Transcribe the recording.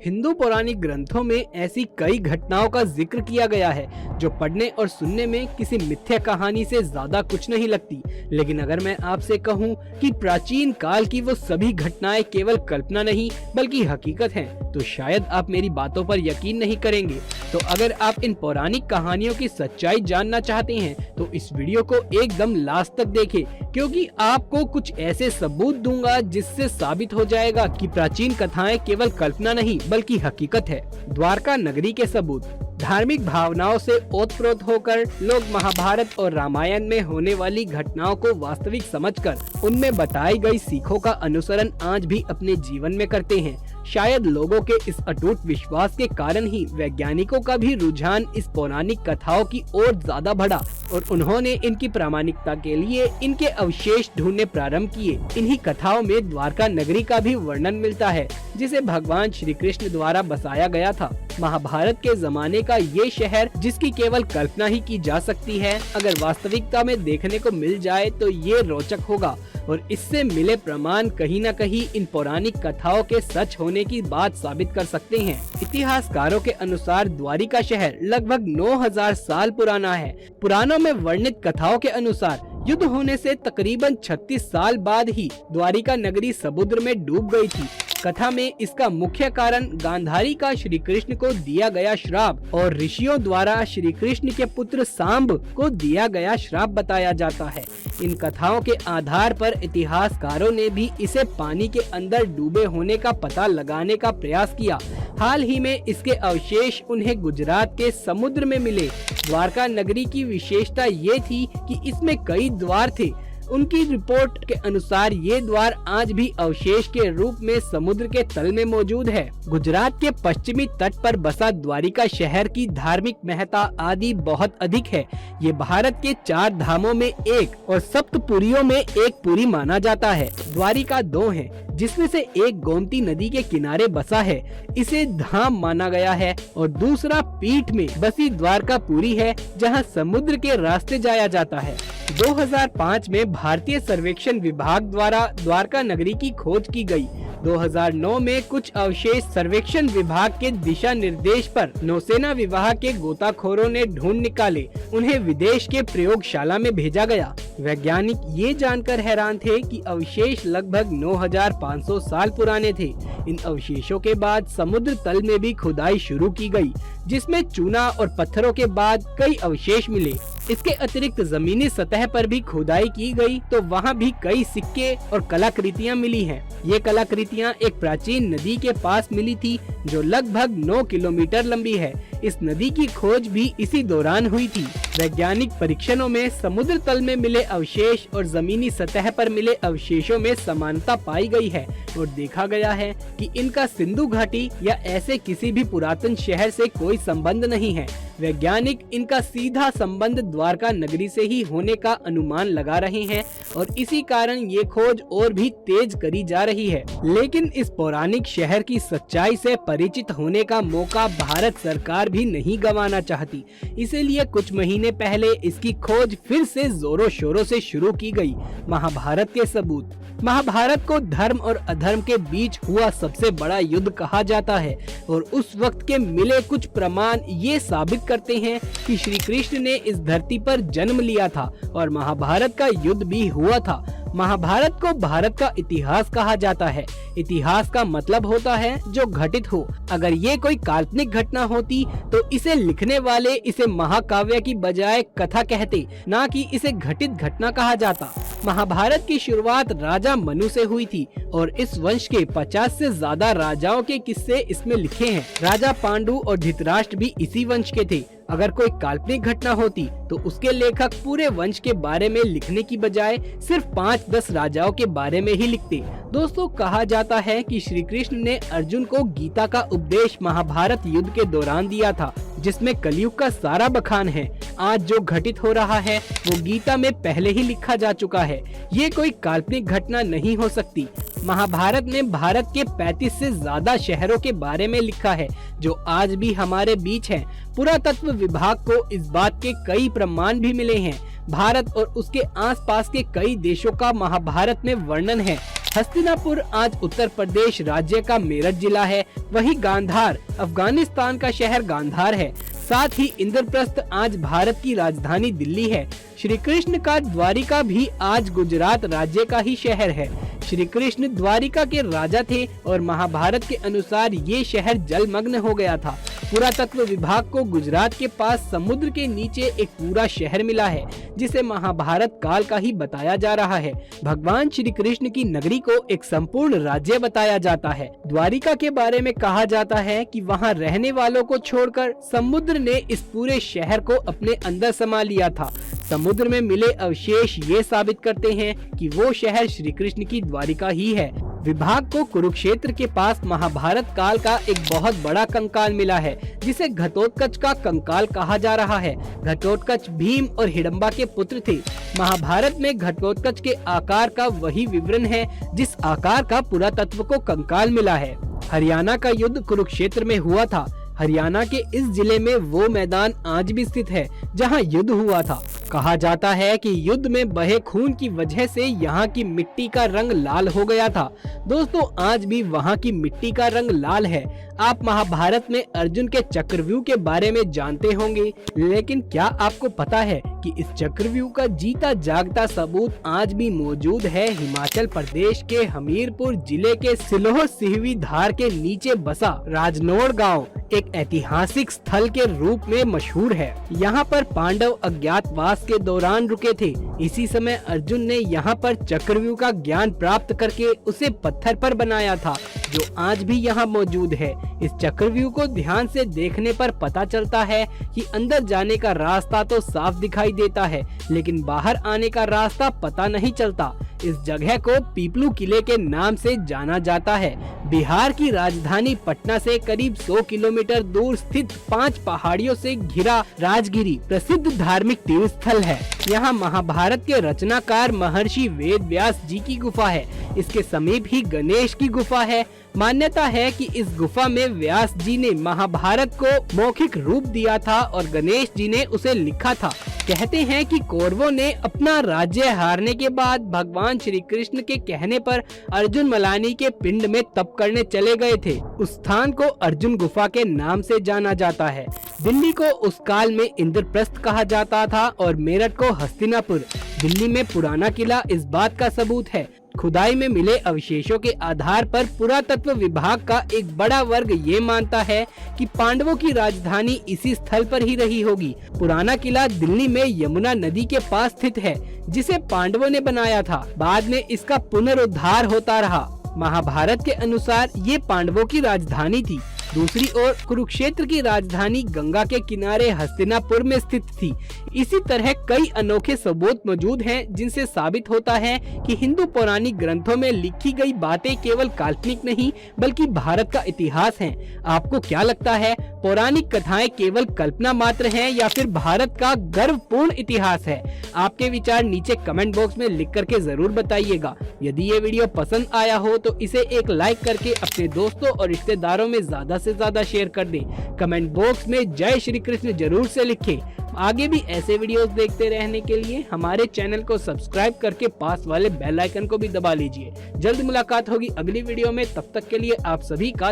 हिंदू पौराणिक ग्रंथों में ऐसी कई घटनाओं का जिक्र किया गया है जो पढ़ने और सुनने में किसी मिथ्या कहानी से ज्यादा कुछ नहीं लगती। लेकिन अगर मैं आपसे कहूं कि प्राचीन काल की वो सभी घटनाएं केवल कल्पना नहीं बल्कि हकीकत हैं, तो शायद आप मेरी बातों पर यकीन नहीं करेंगे। तो अगर आप इन पौराणिक कहानियों की सच्चाई जानना चाहते हैं तो इस वीडियो को एकदम लास्ट तक देखें, क्योंकि आपको कुछ ऐसे सबूत दूंगा जिससे साबित हो जाएगा कि प्राचीन कथाएं केवल कल्पना नहीं बल्कि हकीकत है। द्वारका नगरी के सबूत। धार्मिक भावनाओं से ओतप्रोत होकर लोग महाभारत और रामायण में होने वाली घटनाओं को वास्तविक समझकर उनमें बताई गई सीखों का अनुसरण आज भी अपने जीवन में करते हैं। शायद लोगों के इस अटूट विश्वास के कारण ही वैज्ञानिकों का भी रुझान इस पौराणिक कथाओं की ओर ज्यादा बढ़ा और उन्होंने इनकी प्रामाणिकता के लिए इनके अवशेष ढूंढने प्रारंभ किए। इन्हीं कथाओं में द्वारका नगरी का भी वर्णन मिलता है, जिसे भगवान श्री कृष्ण द्वारा बसाया गया था। महाभारत के जमाने का ये शहर, जिसकी केवल कल्पना ही की जा सकती है, अगर वास्तविकता में देखने को मिल जाए तो ये रोचक होगा और इससे मिले प्रमाण कहीं न कहीं इन पौराणिक कथाओं के सच होने की बात साबित कर सकते हैं। इतिहासकारों के अनुसार द्वारिका शहर लगभग 9000 साल पुराना है। पुराणों में वर्णित कथाओं के अनुसार युद्ध होने से तकरीबन 36 साल बाद ही द्वारिका नगरी समुद्र में डूब गई थी। कथा में इसका मुख्य कारण गांधारी का श्री कृष्ण को दिया गया श्राप और ऋषियों द्वारा श्री कृष्ण के पुत्र सांब को दिया गया श्राप बताया जाता है। इन कथाओं के आधार पर इतिहासकारों ने भी इसे पानी के अंदर डूबे होने का पता लगाने का प्रयास किया। हाल ही में इसके अवशेष उन्हें गुजरात के समुद्र में मिले। द्वारका नगरी की विशेषता ये थी कि इसमें कई द्वार थे। उनकी रिपोर्ट के अनुसार ये द्वार आज भी अवशेष के रूप में समुद्र के तल में मौजूद है। गुजरात के पश्चिमी तट पर बसा द्वारिका शहर की धार्मिक महत्ता आदि बहुत अधिक है। ये भारत के 4 धामों में एक और सप्तपुरियों में एक पुरी माना जाता है। द्वारिका 2 है, जिसमें से एक गोमती नदी के किनारे बसा है, इसे धाम माना गया है, और दूसरा पीठ में बसी द्वारकापुरी है, जहां समुद्र के रास्ते जाया जाता है। 2005 में भारतीय सर्वेक्षण विभाग द्वारा द्वारका नगरी की खोज की गई। 2009 में कुछ अवशेष सर्वेक्षण विभाग के दिशा निर्देश पर नौसेना विभाग के गोताखोरों ने ढूंढ निकाले। उन्हें विदेश के प्रयोगशाला में भेजा गया। वैज्ञानिक ये जानकर हैरान थे कि अवशेष लगभग 9500 साल पुराने थे। इन अवशेषों के बाद समुद्र तल में भी खुदाई शुरू की गई, जिसमें चूना और पत्थरों के बाद कई अवशेष मिले। इसके अतिरिक्त जमीनी सतह पर भी खुदाई की गई तो वहाँ भी कई सिक्के और कलाकृतियाँ मिली हैं। ये कलाकृतियाँ एक प्राचीन नदी के पास मिली थी जो लगभग 9 किलोमीटर लंबी है। इस नदी की खोज भी इसी दौरान हुई थी। वैज्ञानिक परीक्षणों में समुद्र तल में मिले अवशेष और जमीनी सतह पर मिले अवशेषों में समानता पाई गई है और देखा गया है कि इनका सिंधु घाटी या ऐसे किसी भी पुरातन शहर से कोई संबंध नहीं है। वैज्ञानिक इनका सीधा संबंध द्वारका नगरी से ही होने का अनुमान लगा रहे हैं और इसी कारण ये खोज और भी तेज करी जा रही है। लेकिन इस पौराणिक शहर की सच्चाई से परिचित होने का मौका भारत सरकार भी नहीं गंवाना चाहती। इसीलिए कुछ महीने पहले इसकी खोज फिर से जोरों शोरों से शुरू की गई। महाभारत के सबूत। महाभारत को धर्म और अधर्म के बीच हुआ सबसे बड़ा युद्ध कहा जाता है और उस वक्त के मिले कुछ प्रमाण ये साबित करते हैं कि श्री कृष्ण ने इस धरती पर जन्म लिया था और महाभारत का युद्ध भी हुआ था। महाभारत को भारत का इतिहास कहा जाता है। इतिहास का मतलब होता है जो घटित हो। अगर ये कोई काल्पनिक घटना होती तो इसे लिखने वाले इसे महाकाव्य की बजाय कथा कहते, ना कि इसे घटित घटना कहा जाता। महाभारत की शुरुआत राजा मनु से हुई थी और इस वंश के 50 से ज्यादा राजाओं के किस्से इसमें लिखे हैं। राजा पांडु और धृतराष्ट्र भी इसी वंश के थे। अगर कोई काल्पनिक घटना होती तो उसके लेखक पूरे वंश के बारे में लिखने की बजाय सिर्फ 5-10 राजाओं के बारे में ही लिखते। दोस्तों, कहा जाता है कि श्री कृष्ण ने अर्जुन को गीता का उपदेश महाभारत युद्ध के दौरान दिया था, जिसमें कलयुग का सारा बखान है। आज जो घटित हो रहा है वो गीता में पहले ही लिखा जा चुका है। ये कोई काल्पनिक घटना नहीं हो सकती। महाभारत ने भारत के 35 से ज्यादा शहरों के बारे में लिखा है जो आज भी हमारे बीच हैं। पुरातत्व विभाग को इस बात के कई प्रमाण भी मिले हैं। भारत और उसके आसपास के कई देशों का महाभारत में वर्णन है। हस्तिनापुर आज उत्तर प्रदेश राज्य का मेरठ जिला है। वही गांधार अफगानिस्तान का शहर गांधार है। साथ ही इंद्रप्रस्थ आज भारत की राजधानी दिल्ली है। श्री कृष्ण का द्वारिका भी आज गुजरात राज्य का ही शहर है। श्री कृष्ण द्वारिका के राजा थे और महाभारत के अनुसार ये शहर जलमग्न हो गया था। पुरातत्व विभाग को गुजरात के पास समुद्र के नीचे एक पूरा शहर मिला है, जिसे महाभारत काल का ही बताया जा रहा है। भगवान श्री कृष्ण की नगरी को एक संपूर्ण राज्य बताया जाता है। द्वारिका के बारे में कहा जाता है कि वहाँ रहने वालों को छोड़कर समुद्र ने इस पूरे शहर को अपने अंदर समा लिया था। समुद्र में मिले अवशेष ये साबित करते हैं कि वो शहर श्री कृष्ण की द्वारिका ही है। विभाग को कुरुक्षेत्र के पास महाभारत काल का एक बहुत बड़ा कंकाल मिला है, जिसे घटोत्कच का कंकाल कहा जा रहा है। घटोत्कच भीम और हिडम्बा के पुत्र थे। महाभारत में घटोत्कच के आकार का वही विवरण है जिस आकार का पुरातत्व को कंकाल मिला है। हरियाणा का युद्ध कुरुक्षेत्र में हुआ था। हरियाणा के इस जिले में वो मैदान आज भी स्थित है जहां युद्ध हुआ था। कहा जाता है कि युद्ध में बहे खून की वजह से यहाँ की मिट्टी का रंग लाल हो गया था। दोस्तों, आज भी वहाँ की मिट्टी का रंग लाल है। आप महाभारत में अर्जुन के चक्रव्यूह के बारे में जानते होंगे, लेकिन क्या आपको पता है कि इस चक्रव्यूह का जीता जागता सबूत आज भी मौजूद है हिमाचल प्रदेश के हमीरपुर जिले के सिलोह सिहवी धार के नीचे बसा राजनोड़ गांव एक ऐतिहासिक स्थल के रूप में मशहूर है। यहाँ पर पांडव अज्ञातवास के दौरान रुके थे। इसी समय अर्जुन ने यहाँ पर चक्रव्यूह का ज्ञान प्राप्त करके उसे पत्थर पर बनाया था, जो आज भी यहाँ मौजूद है। इस चक्रव्यूह को ध्यान से देखने पर पता चलता है कि अंदर जाने का रास्ता तो साफ दिखाई देता है, लेकिन बाहर आने का रास्ता पता नहीं चलता। इस जगह को पीपलू किले के नाम से जाना जाता है। बिहार की राजधानी पटना से करीब 100 किलोमीटर दूर स्थित 5 पहाड़ियों से घिरा राजगिरी प्रसिद्ध धार्मिक तीर्थ स्थल है। यहाँ महाभारत के रचनाकार महर्षि वेद व्यास जी की गुफा है। इसके समीप ही गणेश की गुफा है। मान्यता है कि इस गुफा में व्यास जी ने महाभारत को मौखिक रूप दिया था और गणेश जी ने उसे लिखा था। कहते हैं कि कौरवों ने अपना राज्य हारने के बाद भगवान श्री कृष्ण के कहने पर अर्जुन मलानी के पिंड में तप करने चले गए थे। उस स्थान को अर्जुन गुफा के नाम से जाना जाता है। दिल्ली को उस काल में इंद्रप्रस्थ कहा जाता था और मेरठ को हस्तिनापुर। दिल्ली में पुराना किला इस बात का सबूत है। खुदाई में मिले अवशेषों के आधार पर पुरातत्व विभाग का एक बड़ा वर्ग ये मानता है कि पांडवों की राजधानी इसी स्थल पर ही रही होगी। पुराना किला दिल्ली में यमुना नदी के पास स्थित है, जिसे पांडवों ने बनाया था। बाद में इसका पुनरुद्धार होता रहा। महाभारत के अनुसार ये पांडवों की राजधानी थी। दूसरी ओर कुरुक्षेत्र की राजधानी गंगा के किनारे हस्तिनापुर में स्थित थी। इसी तरह कई अनोखे सबूत मौजूद हैं, जिनसे साबित होता है कि हिंदू पौराणिक ग्रंथों में लिखी गई बातें केवल काल्पनिक नहीं बल्कि भारत का इतिहास हैं। आपको क्या लगता है, पौराणिक कथाएं केवल कल्पना मात्र हैं या फिर भारत का गर्वपूर्ण इतिहास है? आपके विचार नीचे कमेंट बॉक्स में लिख करके जरूर बताइएगा। यदि ये वीडियो पसंद आया हो तो इसे एक लाइक करके अपने दोस्तों और रिश्तेदारों में ज्यादा से ज्यादा शेयर कर दें। कमेंट बॉक्स में जय श्री कृष्ण जरूर से लिखें। आगे भी ऐसे वीडियोस देखते रहने के लिए हमारे चैनल को सब्सक्राइब करके पास वाले बेल आइकन को भी दबा लीजिए। जल्द मुलाकात होगी अगली वीडियो में। तब तक के लिए आप सभी का